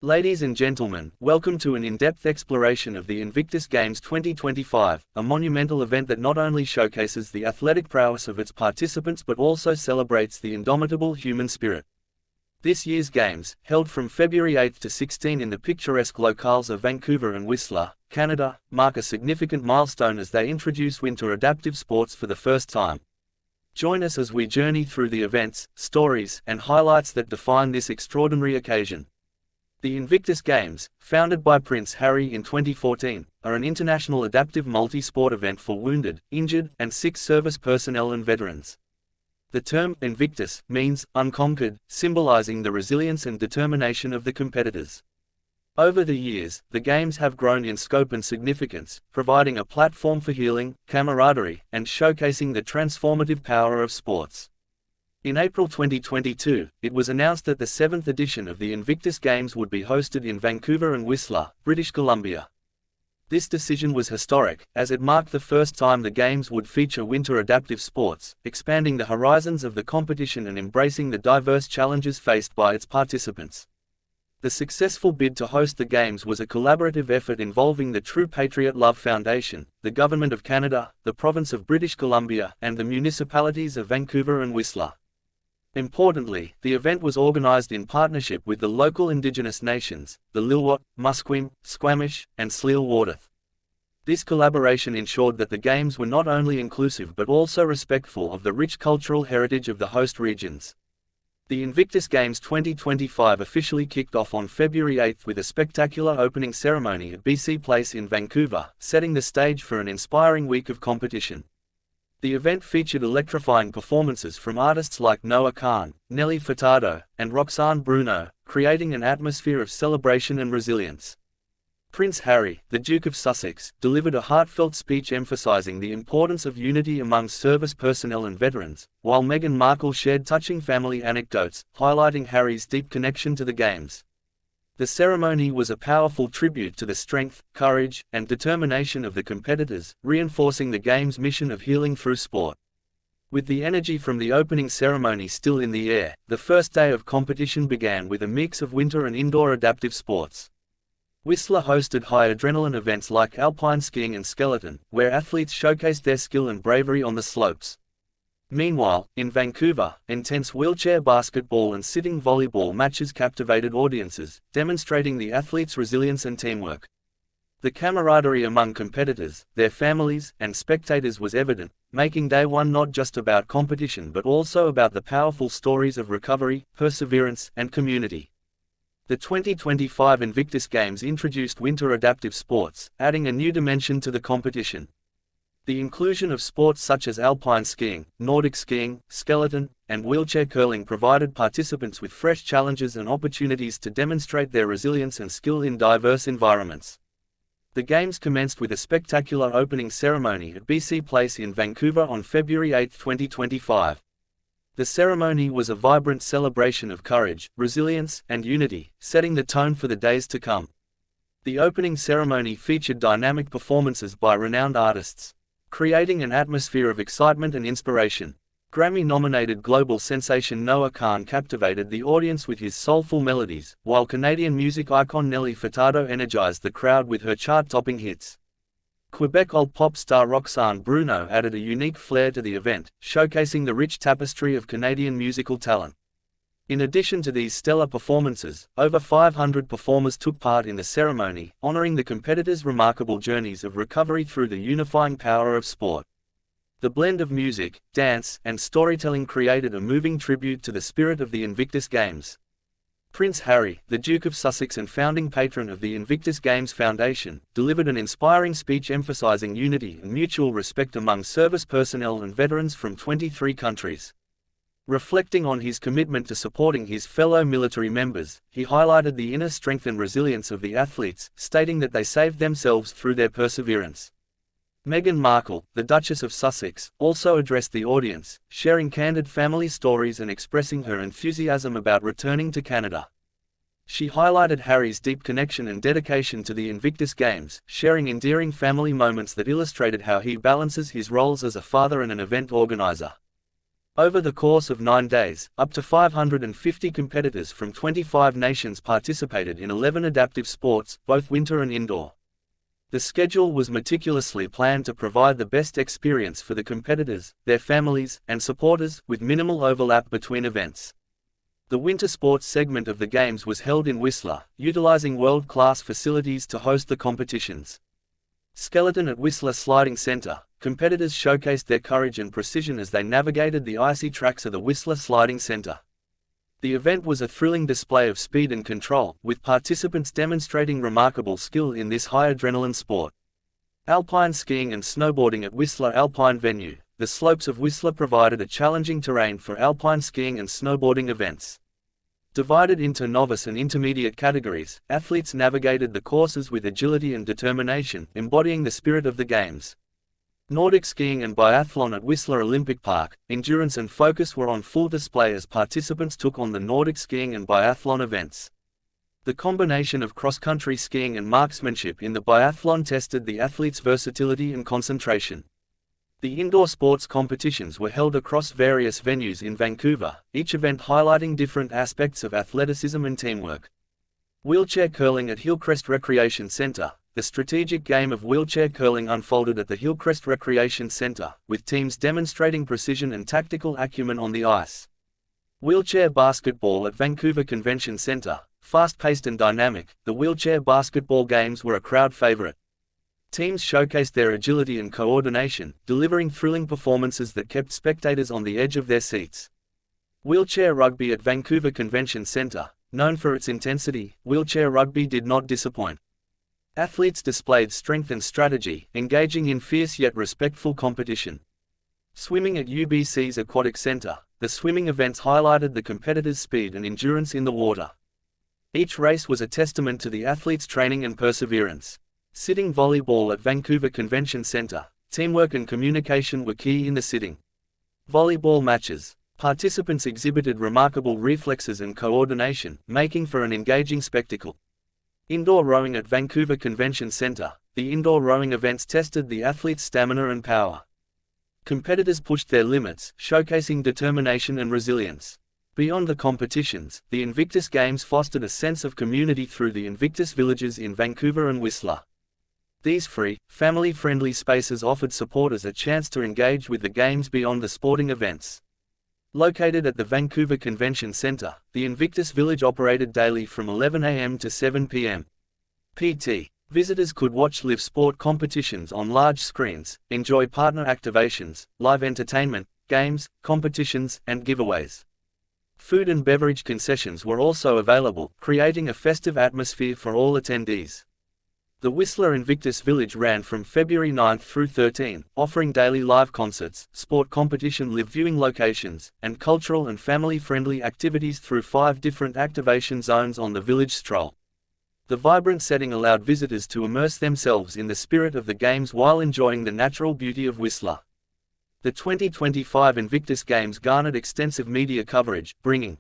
Ladies and gentlemen, welcome to an in-depth exploration of the Invictus Games 2025, a monumental event that not only showcases the athletic prowess of its participants but also celebrates the indomitable human spirit. This year's Games, held from February 8 to 16 in the picturesque locales of Vancouver and Whistler, Canada, mark a significant milestone as they introduce winter adaptive sports for the first time. Join us as we journey through the events, stories, and highlights that define this extraordinary occasion. The Invictus Games, founded by Prince Harry in 2014, are an international adaptive multi-sport event for wounded, injured, and sick service personnel and veterans. The term Invictus means unconquered, symbolizing the resilience and determination of the competitors. Over the years, the Games have grown in scope and significance, providing a platform for healing, camaraderie, and showcasing the transformative power of sports. In April 2022, it was announced that the 7th edition of the Invictus Games would be hosted in Vancouver and Whistler, British Columbia. This decision was historic, as it marked the first time the Games would feature winter adaptive sports, expanding the horizons of the competition and embracing the diverse challenges faced by its participants. The successful bid to host the Games was a collaborative effort involving the True Patriot Love Foundation, the Government of Canada, the Province of British Columbia, and the municipalities of Vancouver and Whistler. Importantly, the event was organized in partnership with the local Indigenous nations, the Lil'wat, Musqueam, Squamish, and Tsleil-Waututh. This collaboration ensured that the Games were not only inclusive but also respectful of the rich cultural heritage of the host regions. The Invictus Games 2025 officially kicked off on February 8 with a spectacular opening ceremony at BC Place in Vancouver, setting the stage for an inspiring week of competition. The event featured electrifying performances from artists like Noah Kahan, Nelly Furtado, and Roxane Bruneau, creating an atmosphere of celebration and resilience. Prince Harry, the Duke of Sussex, delivered a heartfelt speech emphasizing the importance of unity among service personnel and veterans, while Meghan Markle shared touching family anecdotes, highlighting Harry's deep connection to the Games. The ceremony was a powerful tribute to the strength, courage, and determination of the competitors, reinforcing the Games' mission of healing through sport. With the energy from the opening ceremony still in the air, the first day of competition began with a mix of winter and indoor adaptive sports. Whistler hosted high-adrenaline events like alpine skiing and skeleton, where athletes showcased their skill and bravery on the slopes. Meanwhile, in Vancouver, intense wheelchair basketball and sitting volleyball matches captivated audiences, demonstrating the athletes' resilience and teamwork. The camaraderie among competitors, their families, and spectators was evident, making day one not just about competition but also about the powerful stories of recovery, perseverance, and community. The 2025 Invictus Games introduced winter adaptive sports, adding a new dimension to the competition. The inclusion of sports such as alpine skiing, Nordic skiing, skeleton, and wheelchair curling provided participants with fresh challenges and opportunities to demonstrate their resilience and skill in diverse environments. The Games commenced with a spectacular opening ceremony at BC Place in Vancouver on February 8, 2025. The ceremony was a vibrant celebration of courage, resilience, and unity, setting the tone for the days to come. The opening ceremony featured dynamic performances by renowned artists, creating an atmosphere of excitement and inspiration. Grammy-nominated global sensation Noah Kahan captivated the audience with his soulful melodies, while Canadian music icon Nelly Furtado energized the crowd with her chart-topping hits. Quebec alt pop star Roxane Bruneau added a unique flair to the event, showcasing the rich tapestry of Canadian musical talent. In addition to these stellar performances, over 500 performers took part in the ceremony, honoring the competitors' remarkable journeys of recovery through the unifying power of sport. The blend of music, dance, and storytelling created a moving tribute to the spirit of the Invictus Games. Prince Harry, the Duke of Sussex and founding patron of the Invictus Games Foundation, delivered an inspiring speech emphasizing unity and mutual respect among service personnel and veterans from 23 countries. Reflecting on his commitment to supporting his fellow military members, he highlighted the inner strength and resilience of the athletes, stating that they saved themselves through their perseverance. Meghan Markle, the Duchess of Sussex, also addressed the audience, sharing candid family stories and expressing her enthusiasm about returning to Canada. She highlighted Harry's deep connection and dedication to the Invictus Games, sharing endearing family moments that illustrated how he balances his roles as a father and an event organizer. Over the course of 9 days, up to 550 competitors from 25 nations participated in 11 adaptive sports, both winter and indoor. The schedule was meticulously planned to provide the best experience for the competitors, their families, and supporters, with minimal overlap between events. The winter sports segment of the Games was held in Whistler, utilizing world-class facilities to host the competitions. Skeleton at Whistler Sliding Center, competitors showcased their courage and precision as they navigated the icy tracks of the Whistler Sliding Center. The event was a thrilling display of speed and control, with participants demonstrating remarkable skill in this high-adrenaline sport. Alpine skiing and snowboarding at Whistler Alpine Venue. The slopes of Whistler provided a challenging terrain for alpine skiing and snowboarding events. Divided into novice and intermediate categories, athletes navigated the courses with agility and determination, embodying the spirit of the Games. Nordic skiing and biathlon at Whistler Olympic Park, endurance and focus were on full display as participants took on the Nordic skiing and biathlon events. The combination of cross-country skiing and marksmanship in the biathlon tested the athletes' versatility and concentration. The indoor sports competitions were held across various venues in Vancouver, each event highlighting different aspects of athleticism and teamwork. Wheelchair curling at Hillcrest Recreation Centre. The strategic game of wheelchair curling unfolded at the Hillcrest Recreation Centre, with teams demonstrating precision and tactical acumen on the ice. Wheelchair basketball at Vancouver Convention Centre. Fast-paced and dynamic, the wheelchair basketball games were a crowd favorite. Teams showcased their agility and coordination, delivering thrilling performances that kept spectators on the edge of their seats. Wheelchair rugby at Vancouver Convention Centre. Known for its intensity, wheelchair rugby did not disappoint. Athletes displayed strength and strategy, engaging in fierce yet respectful competition. Swimming at UBC's Aquatic Centre. The swimming events highlighted the competitors' speed and endurance in the water. Each race was a testament to the athletes' training and perseverance. Sitting volleyball at Vancouver Convention Centre. Teamwork and communication were key in the sitting volleyball matches. Participants exhibited remarkable reflexes and coordination, making for an engaging spectacle. Indoor rowing at Vancouver Convention Centre. The indoor rowing events tested the athletes' stamina and power. Competitors pushed their limits, showcasing determination and resilience. Beyond the competitions, the Invictus Games fostered a sense of community through the Invictus villages in Vancouver and Whistler. These free, family-friendly spaces offered supporters a chance to engage with the Games beyond the sporting events. Located at the Vancouver Convention Centre, the Invictus Village operated daily from 11 a.m. to 7 p.m. PT. Visitors could watch live sport competitions on large screens, enjoy partner activations, live entertainment, games, competitions, and giveaways. Food and beverage concessions were also available, creating a festive atmosphere for all attendees. The Whistler Invictus Village ran from February 9 through 13, offering daily live concerts, sport competition live viewing locations, and cultural and family-friendly activities through 5 different activation zones on the village stroll. The vibrant setting allowed visitors to immerse themselves in the spirit of the Games while enjoying the natural beauty of Whistler. The 2025 Invictus Games garnered extensive media coverage, bringing